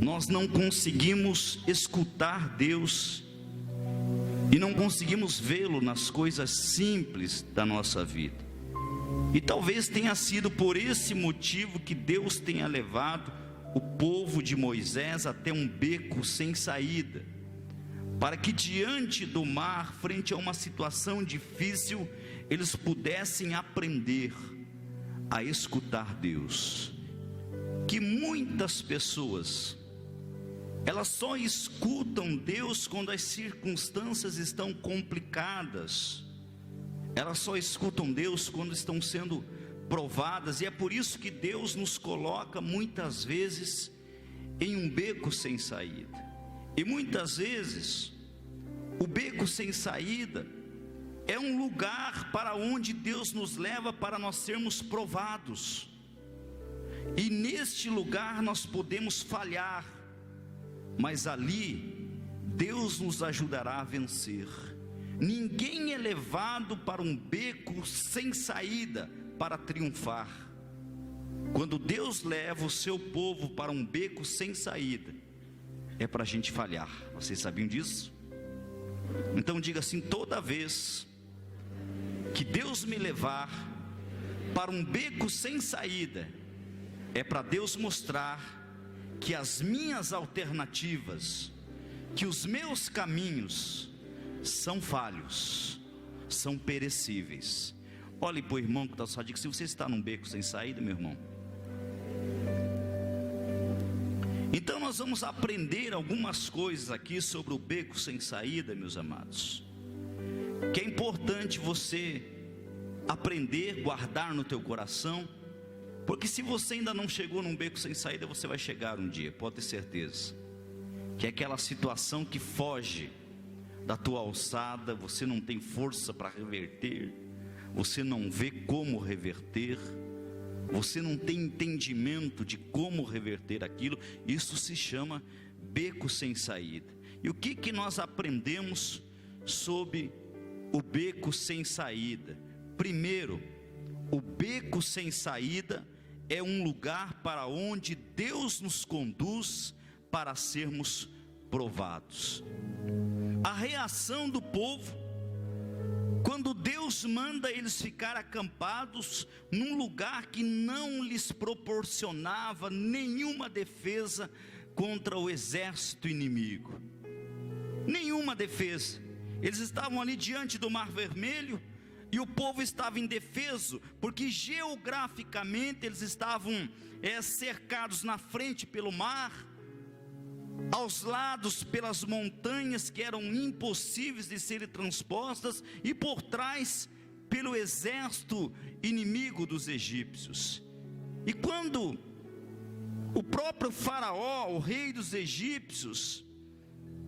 nós não conseguimos escutar Deus e não conseguimos vê-lo nas coisas simples da nossa vida. E talvez tenha sido por esse motivo que Deus tenha levado o povo de Moisés até um beco sem saída, para que diante do mar, frente a uma situação difícil, eles pudessem aprender a escutar Deus. Que muitas pessoas, elas só escutam Deus quando as circunstâncias estão complicadas, elas só escutam Deus quando estão sendo provadas, e é por isso que Deus nos coloca muitas vezes em um beco sem saída. E muitas vezes o beco sem saída é um lugar para onde Deus nos leva para nós sermos provados, e neste lugar nós podemos falhar, mas ali Deus nos ajudará a vencer. Ninguém é levado para um beco sem saída para triunfar. Quando Deus leva o seu povo para um beco sem saída, é para a gente falhar. Vocês sabiam disso? Então diga assim: toda vez que Deus me levar para um beco sem saída, é para Deus mostrar que as minhas alternativas, que os meus caminhos são falhos, são perecíveis. Olhe para o irmão que está só, diga: se você está num beco sem saída, meu irmão. Então nós vamos aprender algumas coisas aqui sobre o beco sem saída, meus amados, que é importante você aprender, guardar no teu coração, porque se você ainda não chegou num beco sem saída, você vai chegar um dia, pode ter certeza, que é aquela situação que foge da tua alçada, você não tem força para reverter, você não vê como reverter, você não tem entendimento de como reverter aquilo. Isso se chama beco sem saída. E o que nós aprendemos sobre o beco sem saída? Primeiro, o beco sem saída é um lugar para onde Deus nos conduz para sermos provados. A reação do povo, quando Deus manda eles ficar acampados num lugar que não lhes proporcionava nenhuma defesa contra o exército inimigo, nenhuma defesa. Eles estavam ali diante do Mar Vermelho, e o povo estava indefeso, porque geograficamente eles estavam cercados na frente pelo mar, aos lados pelas montanhas que eram impossíveis de serem transpostas, e por trás pelo exército inimigo dos egípcios. E quando o próprio faraó, o rei dos egípcios,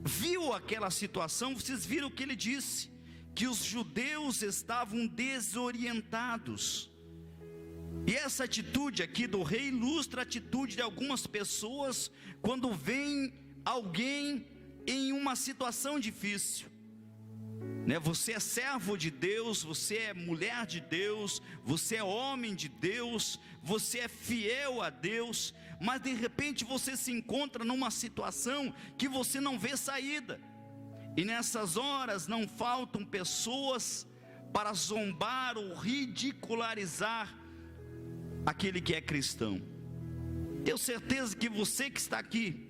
viu aquela situação, vocês viram o que ele disse? Que os judeus estavam desorientados. E essa atitude aqui do rei ilustra a atitude de algumas pessoas quando vem alguém em uma situação difícil, né? Você é servo de Deus, você é mulher de Deus, você é homem de Deus, você é fiel a Deus, mas de repente você se encontra numa situação que você não vê saída. E nessas horas não faltam pessoas para zombar ou ridicularizar aquele que é cristão. Tenho certeza que você que está aqui,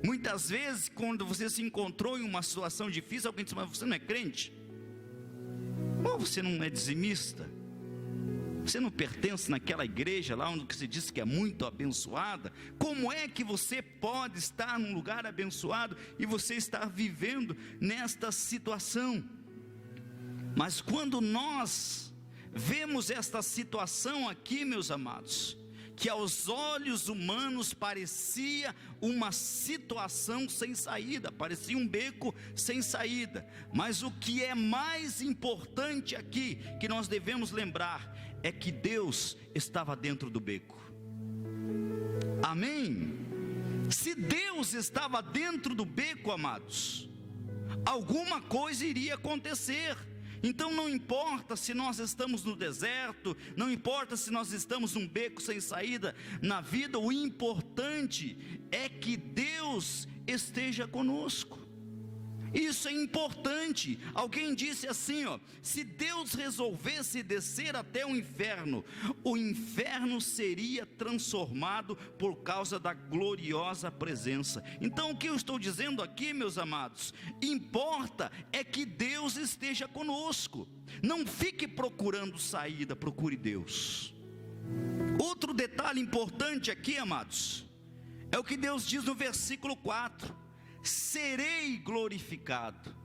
muitas vezes quando você se encontrou em uma situação difícil, alguém disse: mas você não é crente? Ou você não é dizimista? Você não pertence naquela igreja lá onde se diz que é muito abençoada? Como é que você pode estar num lugar abençoado e você está vivendo nesta situação? Mas quando nós vemos esta situação aqui, meus amados, que aos olhos humanos parecia uma situação sem saída, parecia um beco sem saída, mas o que é mais importante aqui, que nós devemos lembrar, é que Deus estava dentro do beco. Amém? Se Deus estava dentro do beco, amados, alguma coisa iria acontecer. Então não importa se nós estamos no deserto, não importa se nós estamos num beco sem saída na vida, o importante é que Deus esteja conosco. Isso é importante. Alguém disse assim, se Deus resolvesse descer até o inferno seria transformado por causa da gloriosa presença. Então o que eu estou dizendo aqui, meus amados, importa é que Deus esteja conosco. Não fique procurando saída, procure Deus. Outro detalhe importante aqui, amados, é o que Deus diz no versículo 4: serei glorificado.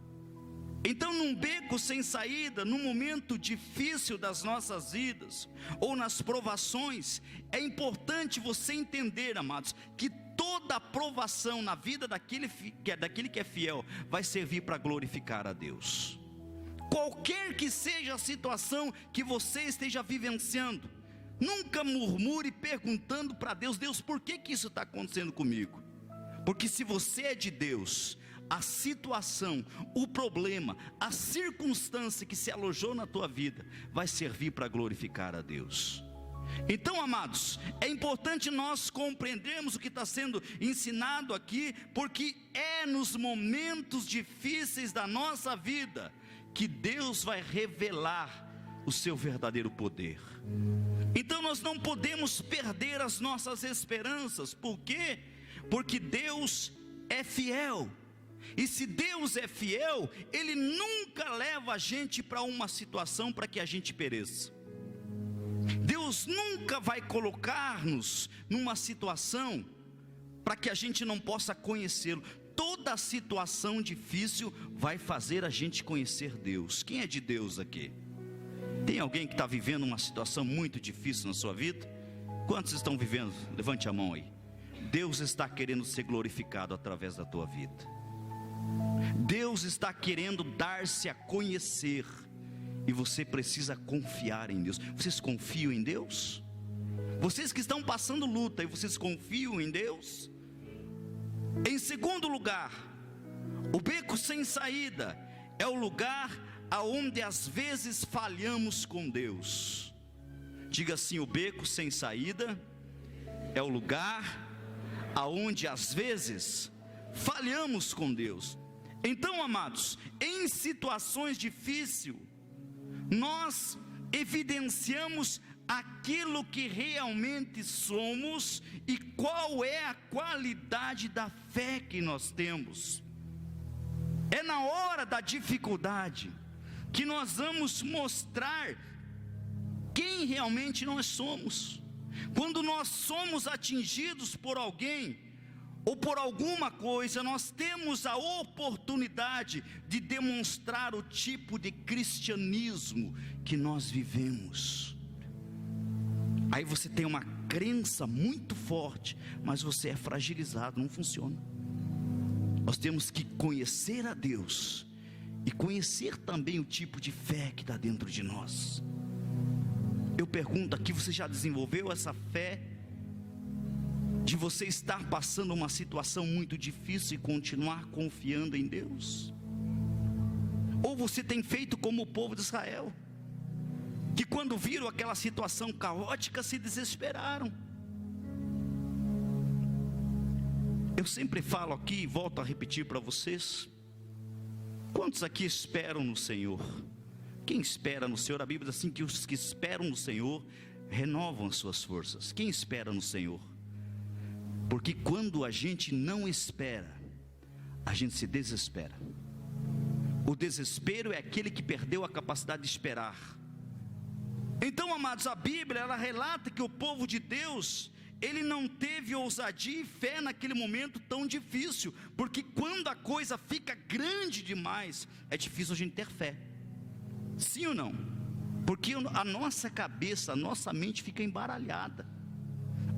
Então, num beco sem saída, num momento difícil das nossas vidas, ou nas provações, é importante você entender, amados, que toda provação na vida daquele que é fiel, vai servir para glorificar a Deus. Qualquer que seja a situação que você esteja vivenciando, nunca murmure perguntando para Deus: Deus, por que isso está acontecendo comigo? Porque se você é de Deus, a situação, o problema, a circunstância que se alojou na tua vida, vai servir para glorificar a Deus. Então, amados, é importante nós compreendermos o que está sendo ensinado aqui, porque é nos momentos difíceis da nossa vida, que Deus vai revelar o seu verdadeiro poder. Então nós não podemos perder as nossas esperanças. Por quê? Porque Deus é fiel, e se Deus é fiel, Ele nunca leva a gente para uma situação para que a gente pereça. Deus nunca vai colocar-nos numa situação para que a gente não possa conhecê-lo. Toda situação difícil vai fazer a gente conhecer Deus. Quem é de Deus aqui? Tem alguém que está vivendo uma situação muito difícil na sua vida? Quantos estão vivendo? Levante a mão aí. Deus está querendo ser glorificado através da tua vida. Deus está querendo dar-se a conhecer, e você precisa confiar em Deus. Vocês confiam em Deus? Vocês que estão passando luta, e vocês confiam em Deus? Em segundo lugar, o beco sem saída é o lugar aonde às vezes falhamos com Deus. Diga assim: o beco sem saída é o lugar aonde às vezes falhamos com Deus. Então, amados, em situações difíceis, nós evidenciamos aquilo que realmente somos e qual é a qualidade da fé que nós temos. É na hora da dificuldade que nós vamos mostrar quem realmente nós somos. Quando nós somos atingidos por alguém ou por alguma coisa, nós temos a oportunidade de demonstrar o tipo de cristianismo que nós vivemos. Aí você tem uma crença muito forte, mas você é fragilizado, não funciona. Nós temos que conhecer a Deus e conhecer também o tipo de fé que está dentro de nós. Eu pergunto aqui: você já desenvolveu essa fé de você estar passando uma situação muito difícil e continuar confiando em Deus? Ou você tem feito como o povo de Israel, que quando viram aquela situação caótica se desesperaram? Eu sempre falo aqui e volto a repetir para vocês: quantos aqui esperam no Senhor? Quem espera no Senhor? A Bíblia diz assim, que os que esperam no Senhor renovam as suas forças. Quem espera no Senhor? Porque quando a gente não espera, a gente se desespera. O desespero é aquele que perdeu a capacidade de esperar. Então, amados, a Bíblia, ela relata que o povo de Deus, ele não teve ousadia e fé naquele momento tão difícil, porque quando a coisa fica grande demais, é difícil a gente ter fé. Sim ou não? Porque a nossa cabeça, a nossa mente fica embaralhada.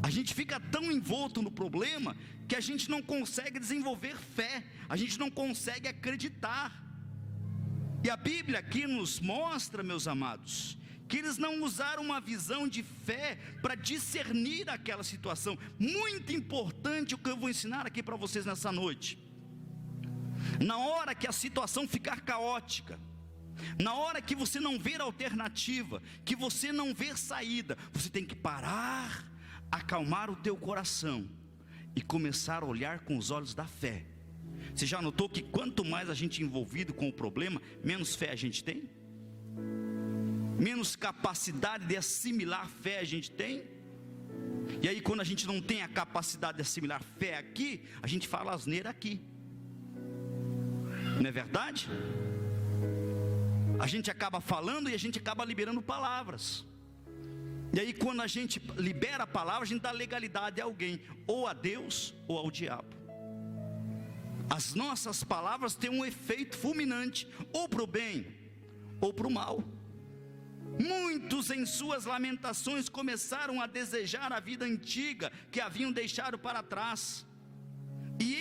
A gente fica tão envolto no problema que a gente não consegue desenvolver fé, a gente não consegue acreditar. E a Bíblia aqui nos mostra, meus amados, que eles não usaram uma visão de fé para discernir aquela situação. Muito importante o que eu vou ensinar aqui para vocês nessa noite. Na hora que a situação ficar caótica, Na hora que você não ver alternativa, que você não ver saída, você tem que parar, acalmar o teu coração e começar a olhar com os olhos da fé. Você já notou que quanto mais a gente é envolvido com o problema, menos fé a gente tem? Menos capacidade de assimilar fé a gente tem? E aí quando a gente não tem a capacidade de assimilar fé aqui, a gente fala asneira aqui. Não é verdade? A gente acaba falando e a gente acaba liberando palavras. E aí quando a gente libera a palavra, a gente dá legalidade a alguém, ou a Deus ou ao diabo. As nossas palavras têm um efeito fulminante, ou para o bem ou para o mal. Muitos em suas lamentações começaram a desejar a vida antiga que haviam deixado para trás. E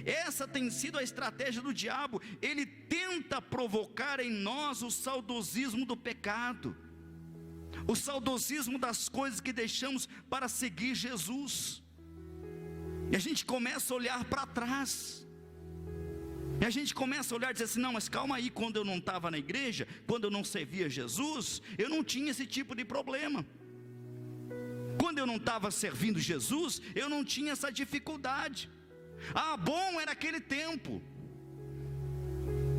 essa tem sido a estratégia do diabo. Ele tenta provocar em nós o saudosismo do pecado, o saudosismo das coisas que deixamos para seguir Jesus. E a gente começa a olhar para trás, e a gente começa a olhar e dizer assim: não, mas calma aí, quando eu não estava na igreja, quando eu não servia Jesus, eu não tinha esse tipo de problema. Quando eu não estava servindo Jesus, eu não tinha essa dificuldade. Ah, bom era aquele tempo.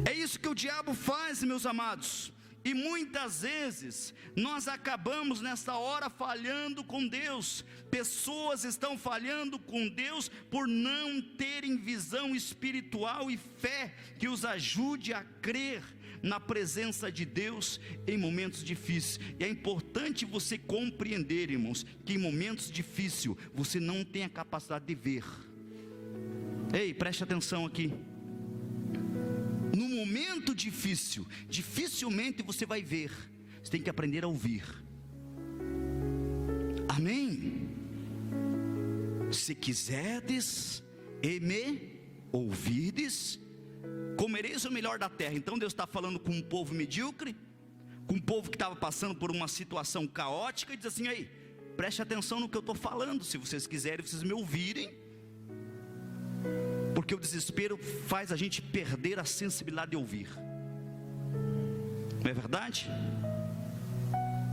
É isso que o diabo faz, meus amados. E muitas vezes nós acabamos nessa hora falhando com Deus. Pessoas estão falhando com Deus por não terem visão espiritual e fé que os ajude a crer na presença de Deus em momentos difíceis. E é importante você compreender, irmãos, que em momentos difíceis você não tem a capacidade de ver. Ei, preste atenção aqui. No momento difícil, dificilmente você vai ver. Você tem que aprender a ouvir. Amém? Se quiserdes e me ouvides, comereis o melhor da terra. Então Deus está falando com um povo medíocre, com um povo que estava passando por uma situação caótica, e diz assim: aí, preste atenção no que eu estou falando. Se vocês quiserem, vocês me ouvirem. Porque o desespero faz a gente perder a sensibilidade de ouvir. Não é verdade?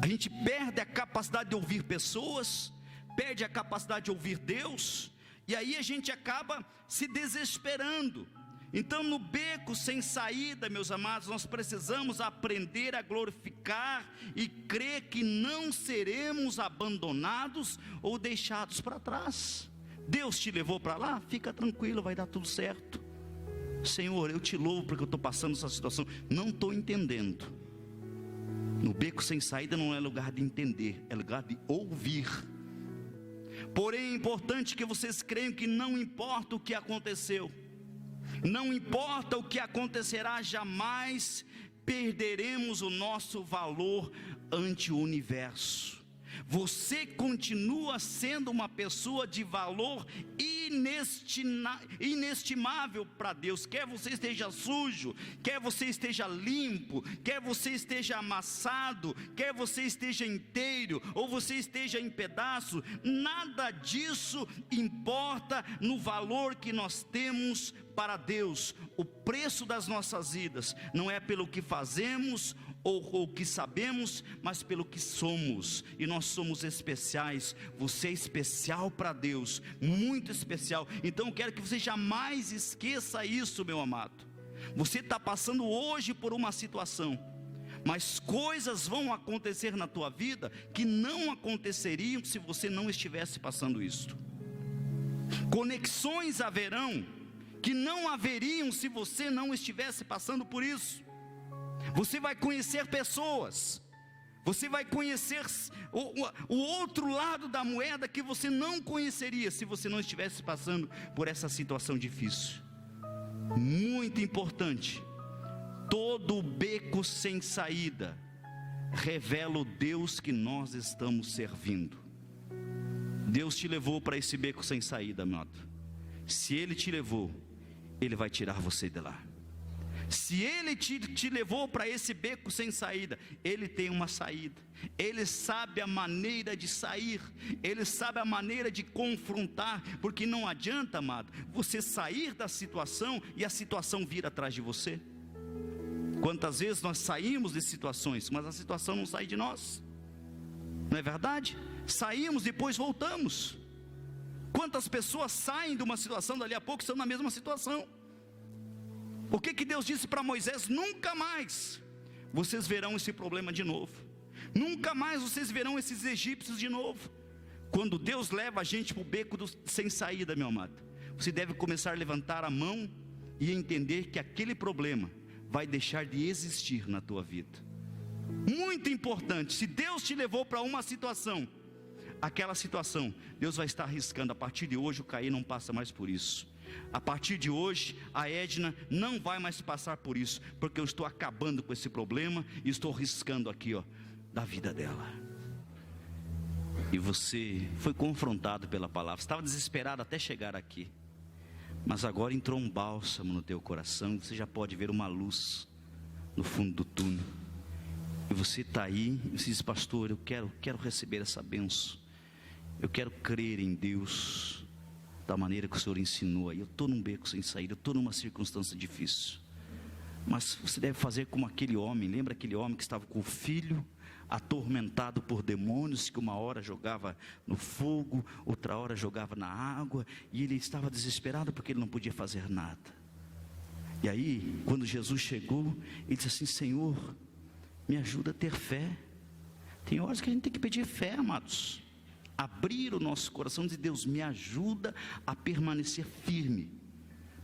A gente perde a capacidade de ouvir pessoas, perde a capacidade de ouvir Deus, e aí a gente acaba se desesperando. Então, no beco sem saída, meus amados, nós precisamos aprender a glorificar e crer que não seremos abandonados ou deixados para trás. Deus te levou para lá? Fica tranquilo, vai dar tudo certo. Senhor, eu te louvo porque eu estou passando essa situação, não estou entendendo. No beco sem saída não é lugar de entender, é lugar de ouvir. Porém é importante que vocês creiam que não importa o que aconteceu, não importa o que acontecerá, jamais perderemos o nosso valor ante o universo. Você continua sendo uma pessoa de valor inestimável para Deus. Quer você esteja sujo, quer você esteja limpo, quer você esteja amassado, quer você esteja inteiro ou você esteja em pedaço, nada disso importa no valor que nós temos para Deus. O preço das nossas vidas não é pelo que fazemos ou o que sabemos, mas pelo que somos. E nós somos especiais. Você é especial para Deus, muito especial. Então eu quero que você jamais esqueça isso, meu amado. Você está passando hoje por uma situação, mas coisas vão acontecer na tua vida que não aconteceriam se você não estivesse passando isso. Conexões haverão que não haveriam se você não estivesse passando por isso. Você vai conhecer pessoas, você vai conhecer o outro lado da moeda que você não conheceria se você não estivesse passando por essa situação difícil. Muito importante, todo beco sem saída revela o Deus que nós estamos servindo. Deus te levou para esse beco sem saída, amado. Se Ele te levou, Ele vai tirar você de lá. Se Ele te levou para esse beco sem saída, Ele tem uma saída. Ele sabe a maneira de sair, Ele sabe a maneira de confrontar. Porque não adianta, amado, você sair da situação e a situação vir atrás de você. Quantas vezes nós saímos de situações, mas a situação não sai de nós, não é verdade? Saímos, depois voltamos. Quantas pessoas saem de uma situação, dali a pouco estão na mesma situação. O que Deus disse para Moisés? Nunca mais vocês verão esse problema de novo, nunca mais vocês verão esses egípcios de novo. Quando Deus leva a gente para o beco sem saída, meu amado, você deve começar a levantar a mão e entender que aquele problema vai deixar de existir na tua vida. Muito importante, se Deus te levou para uma situação, aquela situação, Deus vai estar arriscando, a partir de hoje o Caí não passa mais por isso. A partir de hoje, a Edna não vai mais passar por isso, porque eu estou acabando com esse problema e estou riscando aqui, da vida dela. E você foi confrontado pela palavra, estava desesperado até chegar aqui, mas agora entrou um bálsamo no teu coração, e você já pode ver uma luz no fundo do túnel. E você está aí, e você diz: pastor, eu quero receber essa bênção, eu quero crer em Deus da maneira que o Senhor ensinou. Aí eu estou num beco sem saída, eu estou numa circunstância difícil, mas você deve fazer como aquele homem. Lembra aquele homem que estava com o filho atormentado por demônios, que uma hora jogava no fogo, outra hora jogava na água, e ele estava desesperado porque ele não podia fazer nada. E aí, quando Jesus chegou, ele disse assim: Senhor, me ajuda a ter fé. Tem horas que a gente tem que pedir fé, amados, abrir o nosso coração e dizer: Deus, me ajuda a permanecer firme,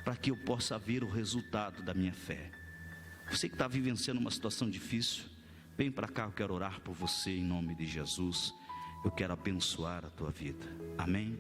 para que eu possa ver o resultado da minha fé. Você que está vivenciando uma situação difícil, vem para cá, eu quero orar por você em nome de Jesus. Eu quero abençoar a tua vida. Amém?